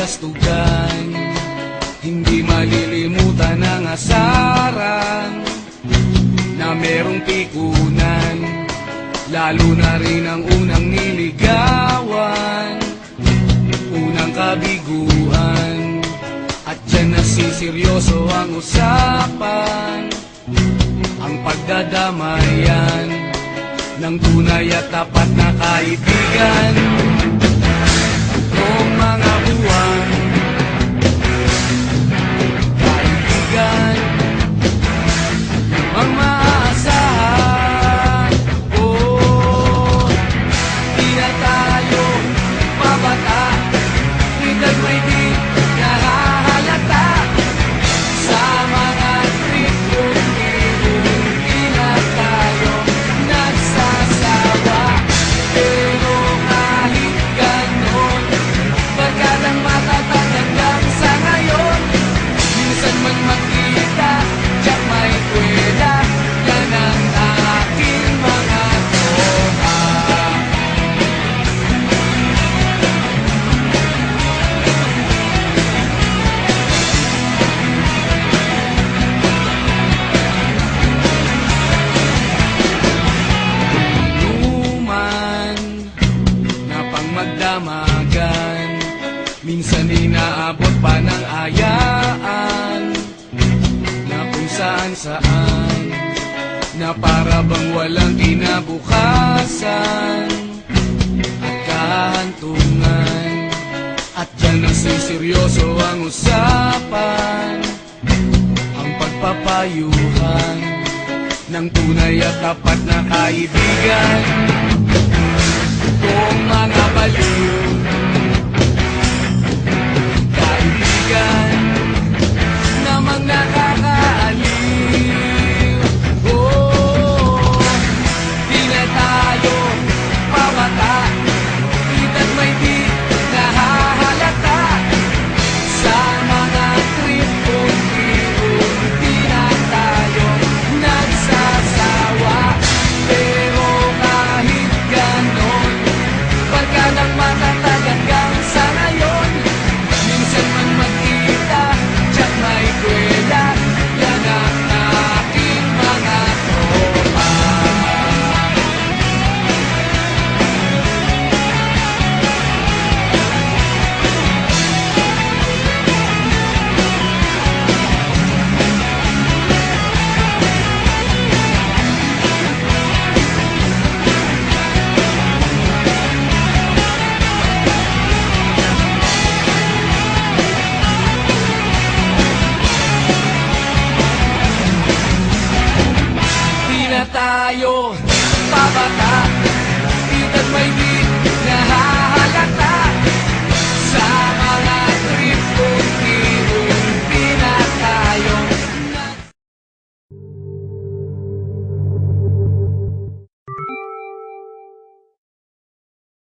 kapastugan. Hindi malilimutan ang asaran na merong pikunan, lalo na rin ang unang niligawan, unang kabiguan. At dyan nasiseryoso ang usapan, ang pagdadamayan ng tunay at tapat na kaibigan. Noong mga buwan, kaibigan, ang maaasahan. Oh, di na tayo mabata, edad may di nahahalata. Sa mga trip yung di na tayo nagsasawa. Pero kahit ganon, barkadang matatag hanggang sa ngayon. Minsan man magkita, tiyak may kwela, yan ang aking mga tropa. Inuman na pang magdamagan, minsan inaabot pa ng ayaan, na kung saan na para bang walang kinabukasan at kahantungan. At dyan nasiseryoso ang usapan, ang pagpapayuhan ng tunay at tapat na kaibigan. Kung mga baliw, kaibigan, namang nakakaaliw. Oh, di na tayo pamata, edad may di nahahalata. Sa mga trip unti-unti na tayo nagsasawa. Pero kahit ganon, barkadang matatag hanggang sa ngayon. Minsan man magkita, tiyak may kwela, yan ang aking mga tropa. Di na tayo